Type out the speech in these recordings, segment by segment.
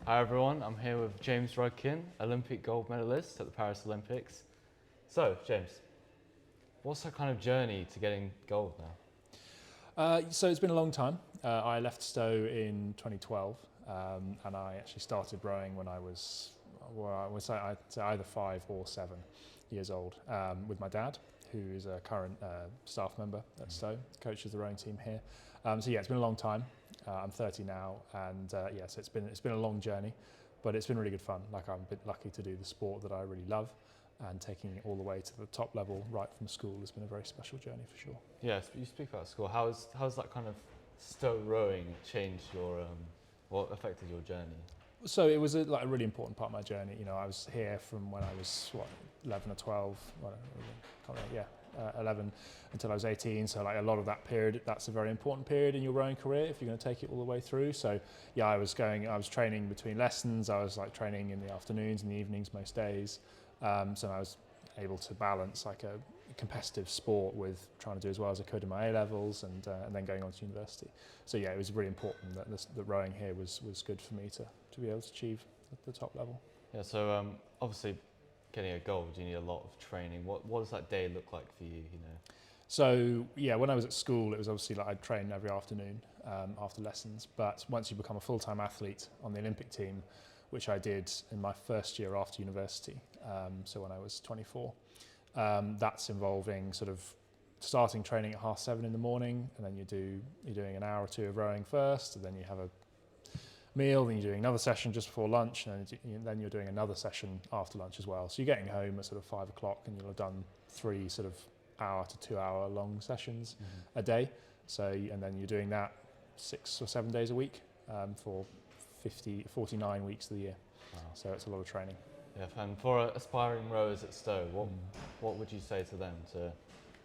Hi everyone, I'm here with James Rudkin, Olympic gold medalist at the Paris Olympics. So, James, what's that kind of journey to getting gold now? So it's been a long time. I left Stowe in 2012, and I actually started rowing when I was, I'd say either 5 or 7 years old, with my dad, who is a current staff member at Stowe, coaches the rowing team here. So yeah, it's been a long time. I'm 30 now, and yeah, so it's been a long journey, but it's been really good fun. Like, I'm a bit lucky to do the sport that I really love, and taking it all the way to the top level right from school has been a very special journey for sure. Yes, you speak about school. How's that kind of Stowe rowing changed your, what affected your journey? So it was a really important part of my journey. You know, I was here from when I was 11 or 12, well, can't remember, yeah, 11 until I was 18. So like a lot of that period, that's a very important period in your rowing career if you're going to take it all the way through. So yeah, I was training between lessons. I was like training in the afternoons and the evenings most days. So I was able to balance like a competitive sport with trying to do as well as I could in my A levels and then going on to university. So yeah, it was really important that the rowing here was good for me to be able to achieve at the top level. Yeah, so obviously getting a gold, you need a lot of training. What does that day look like for you, you know? So yeah, when I was at school, it was obviously like I'd train every afternoon after lessons. But once you become a full-time athlete on the Olympic team, which I did in my first year after university, so when I was 24, that's involving sort of starting training at 7:30 in the morning, and then you're doing an hour or 2 of rowing first, and then you have a meal, then you're doing another session just before lunch, and then you're doing another session after lunch as well. So you're getting home at sort of 5 o'clock, and you'll have done 3 sort of hour to 2 hour long sessions a day. So, and then you're doing that 6 or 7 days a week for 49 weeks of the year. Wow. So it's a lot of training. Yeah, and for aspiring rowers at Stowe, what would you say to them to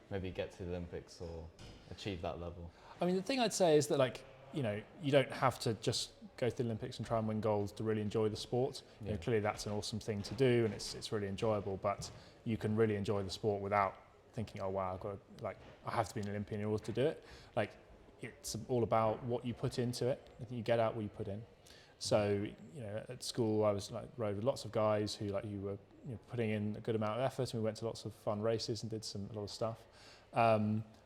maybe get to the Olympics or achieve that level? I mean, the thing I'd say is that, like, you know, you don't have to just go to the Olympics and try and win golds to really enjoy the sport. Yeah. You know, clearly that's an awesome thing to do, and it's really enjoyable, but you can really enjoy the sport without thinking, oh wow, I have to be an Olympian in order to do it. Like, it's all about what you put into it. I think you get out what you put in. So, you know, at school I was rode with lots of guys who were putting in a good amount of effort, and we went to lots of fun races and did a lot of stuff.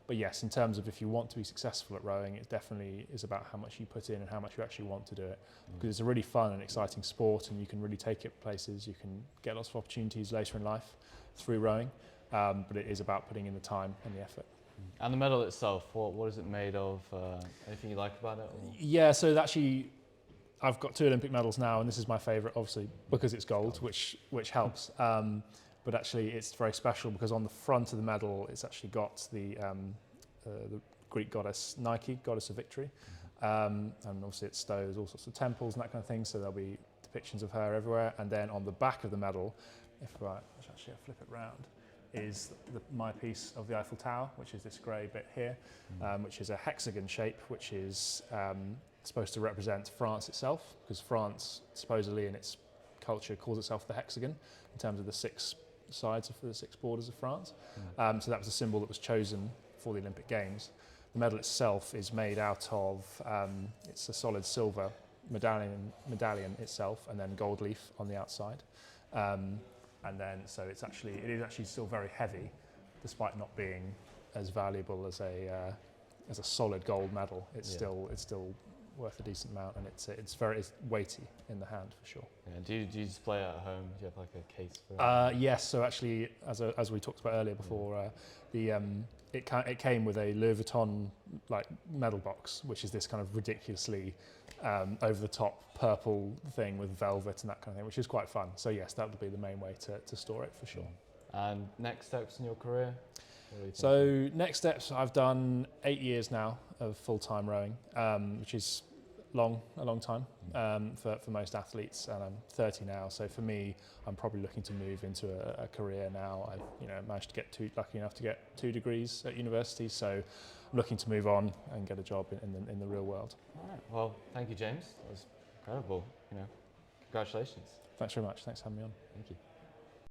But yes, in terms of if you want to be successful at rowing, it definitely is about how much you put in and how much you actually want to do it. Because it's a really fun and exciting sport, and you can really take it places. You can get lots of opportunities later in life through rowing, but it is about putting in the time and the effort. And the medal itself, what is it made of? Anything you like about it? Or? Yeah, so actually, I've got 2 Olympic medals now, and this is my favourite, obviously, because it's gold, which helps. But actually, it's very special because on the front of the medal, it's actually got the Greek goddess Nike, goddess of victory. And obviously, at Stowe, there's all sorts of temples and that kind of thing, so there'll be depictions of her everywhere. And then on the back of the medal, I'll flip it round, is my piece of the Eiffel Tower, which is this grey bit here, which is a hexagon shape, which is supposed to represent France itself, because France supposedly in its culture calls itself the hexagon in terms of the 6 sides of the 6 borders of France. So that was a symbol that was chosen for the Olympic Games. The medal itself is made out of it's a solid silver medallion itself, and then gold leaf on the outside. And then so it is actually still very heavy, despite not being as valuable as a solid gold medal. It's still worth a decent amount, and it's very weighty in the hand for sure. Yeah. Do you display it at home? Do you have like a case for it? Yes. So actually, as we talked about earlier before, it came with a Louis Vuitton like medal box, which is this kind of ridiculously over the top purple thing with velvet and that kind of thing, which is quite fun. So yes, that would be the main way to store it for sure. And next steps in your career? So next steps, I've done 8 years now of full-time rowing, which is a long time for most athletes, and I'm 30 now. So for me, I'm probably looking to move into a career now. I've managed to get lucky enough to get 2 degrees at university, so I'm looking to move on and get a job in the real world. All right. Well, thank you, James. That was incredible. Congratulations. Thanks very much. Thanks for having me on. Thank you.